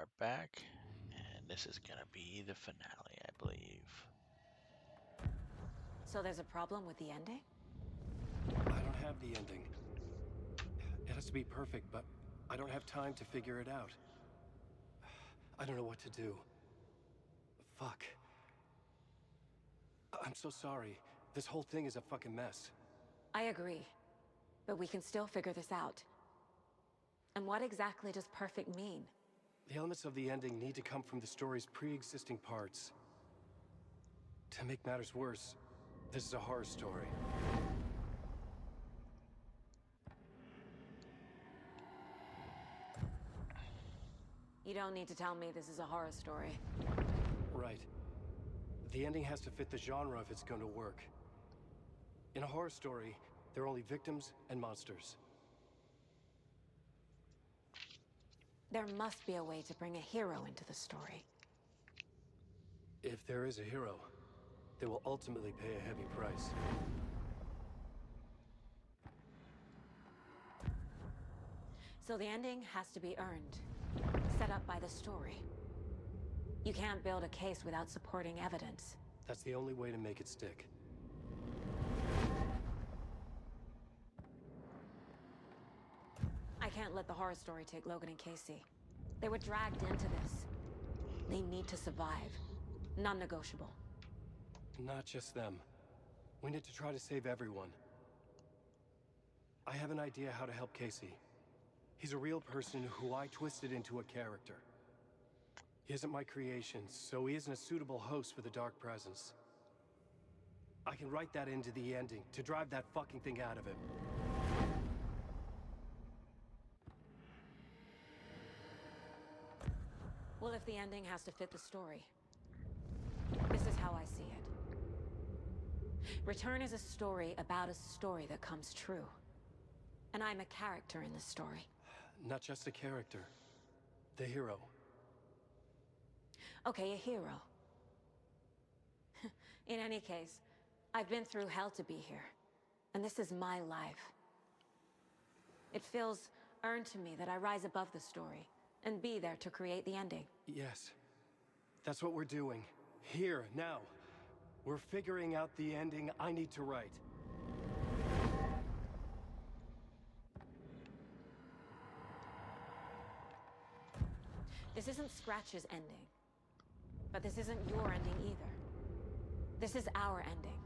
are back, and this is gonna be the finale, I believe. So there's a problem with the ending? I don't have the ending. It has to be perfect, but I don't have time to figure it out. I don't know what to do. Fuck. I'm so sorry. This whole thing is a fucking mess. I agree. But we can still figure this out. And what exactly does perfect mean? The elements of the ending need to come from the story's pre-existing parts. To make matters worse, this is a horror story. You don't need to tell me this is a horror story. Right. The ending has to fit the genre if it's going to work. In a horror story, there are only victims and monsters. There must be a way to bring a hero into the story. If there is a hero, they will ultimately pay a heavy price. So the ending has to be earned. Set up by the story. You can't build a case without supporting evidence. That's the only way to make it stick. I can't let the horror story take Logan and Casey. They were dragged into this. They need to survive. Non-negotiable. Not just them. We need to try to save everyone. I have an idea how to help Casey. He's a real person who I twisted into a character. He isn't my creation, so he isn't a suitable host for the Dark Presence. I can write that into the ending to drive that fucking thing out of him. Well, if the ending has to fit the story, this is how I see it. Return is a story about a story that comes true. And I'm a character in the story. Not just a character. The hero. Okay, a hero. In any case, I've been through hell to be here. And this is my life. It feels earned to me that I rise above the story and be there to create the ending. Yes. That's what we're doing. Here, now. We're figuring out the ending I need to write. This isn't Scratch's ending. But this isn't your ending either. This is our ending.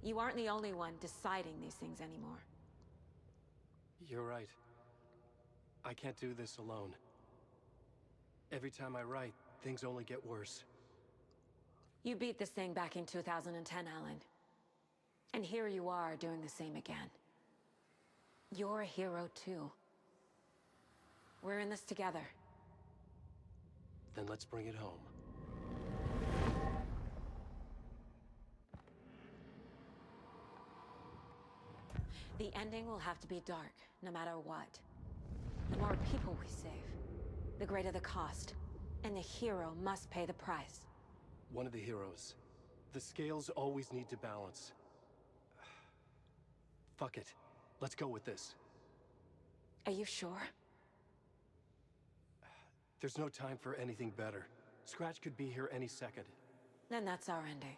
You aren't the only one deciding these things anymore. You're right. I can't do this alone. Every time I write, things only get worse. You beat this thing back in 2010, Alan. And here you are doing the same again. You're a hero too. We're in this together. Then let's bring it home. The ending will have to be dark, no matter what. The more people we save, the greater the cost. And the hero must pay the price. One of the heroes. The scales always need to balance. Fuck it. Let's go with this. Are you sure? There's no time for anything better. Scratch could be here any second. Then that's our ending.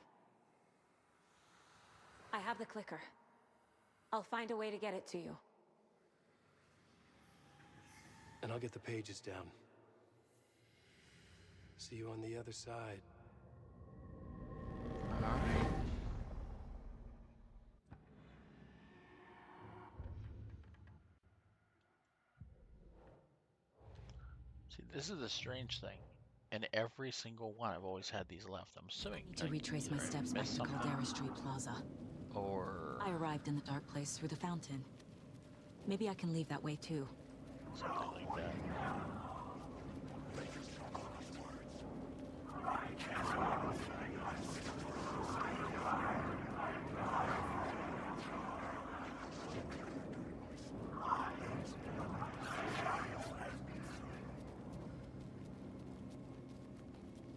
I have the clicker. I'll find a way to get it to you. And I'll get the pages down. See you on the other side. Alright. See, this is the strange thing. In every single one, I've always had these left. I'm assuming Need to retrace my steps back to Caldera Street Plaza. Or I arrived in the dark place through the fountain. Maybe I can leave that way too. something like that.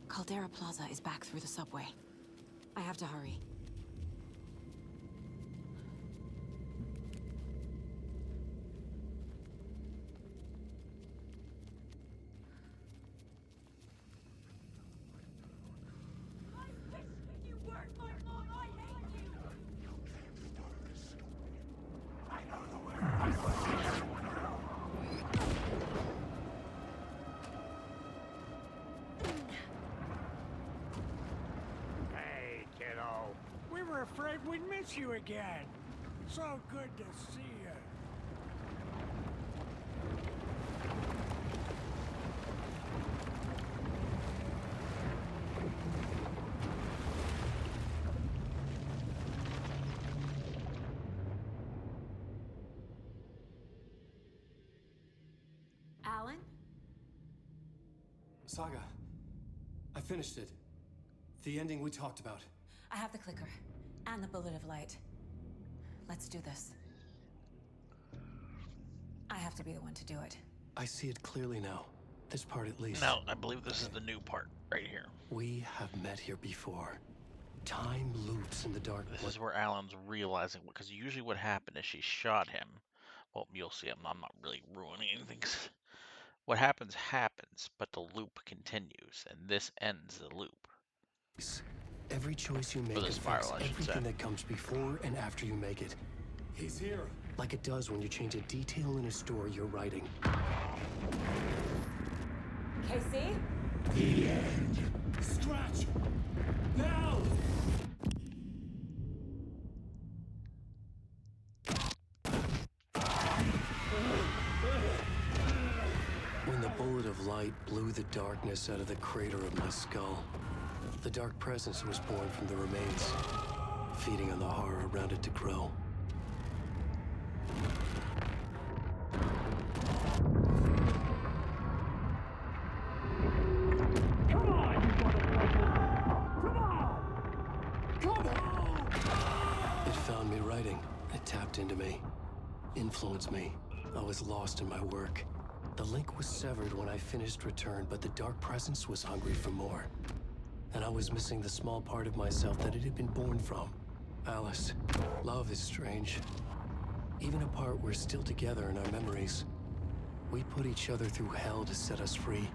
Caldera Plaza is back through the subway. I have to hurry. we miss you again. So good to see you. Alan? Saga, I finished it. The ending we talked about. I have the clicker. And the bullet of light. Let's do this. I have to be the one to do it. I see it clearly now. This part at least. No, I believe this is the new part right here. We have met here before. Time loops in the dark. This is where Alan's realizing, because usually what happened is she shot him. Well, you'll see. I'm not really ruining anything. What happens, but the loop continues, and this ends the loop. Every choice you make affects everything that comes before and after you make it. He's here. Like it does when you change a detail in a story you're writing. Casey? The end. Scratch! Now! When the bullet of light blew the darkness out of the crater of my skull, the dark presence was born from the remains, feeding on the horror around it to grow. Come on, you motherfucker! Come on! Come on! It found me writing. It tapped into me, influenced me. I was lost in my work. The link was severed when I finished Return, but the dark presence was hungry for more. And I was missing the small part of myself that it had been born from. Alice, love is strange. Even apart, we're still together in our memories. We put each other through hell to set us free.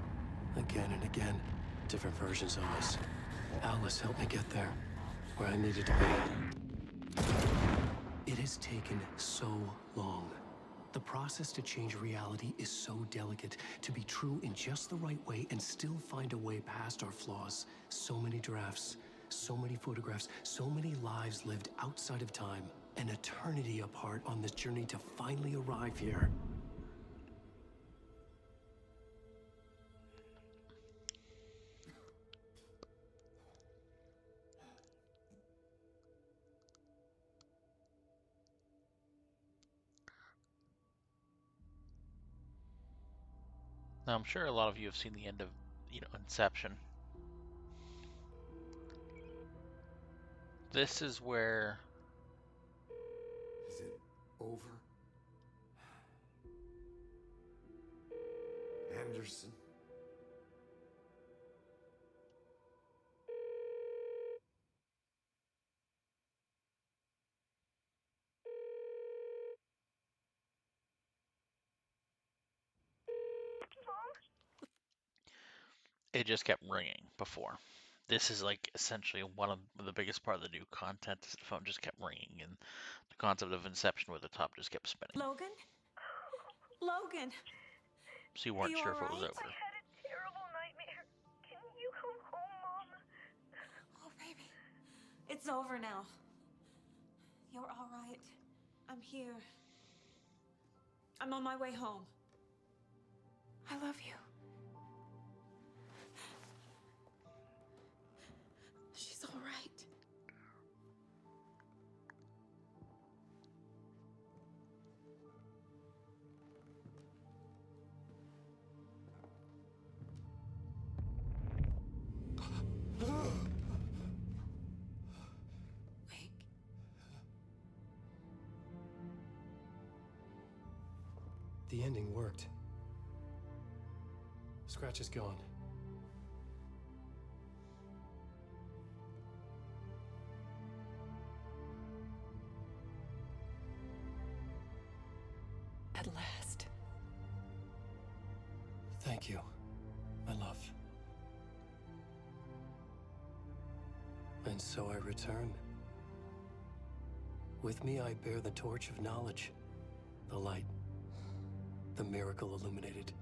Again and again. Different versions of us. Alice helped me get there, where I needed to be. It has taken so long. The process to change reality is so delicate, to be true in just the right way and still find a way past our flaws. So many drafts, so many photographs, so many lives lived outside of time, an eternity apart on this journey to finally arrive here. Now, I'm sure a lot of you have seen the end of, Inception. This is where... Is it over? Anderson? It just kept ringing before. This is like essentially one of the biggest part of the new content is the phone just kept ringing, and the concept of Inception where the top just kept spinning. Logan? Logan! So you weren't sure if it was over. I had a terrible nightmare. Can you come home, Mom? Oh, baby. It's over now. You're all right. I'm here. I'm on my way home. I love you. She's all right. Wake. The ending worked. Scratch is gone. At last. Thank you, my love. And so I return. With me I bear the torch of knowledge, the light, the miracle illuminated.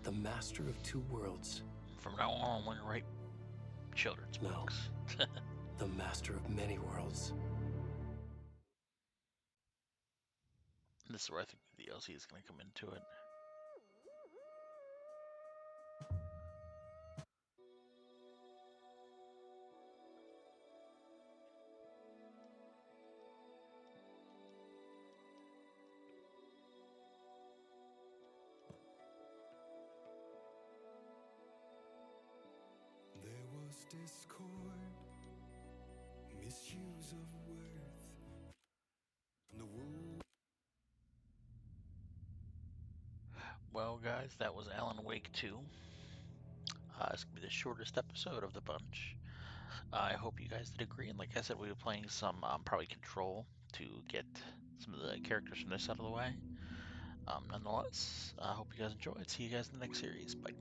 The master of two worlds. From now on, I'm going to write children's No. books. the master of many worlds. This is where I think the DLC is going to come into it. There was discord, misuse of worth, and the world. Well, guys, that was Alan Wake 2. It's going to be the shortest episode of the bunch. I hope you guys did agree. And like I said, we were playing some probably Control to get some of the characters from this out of the way. Nonetheless, I hope you guys enjoyed. See you guys in the next series. Bye.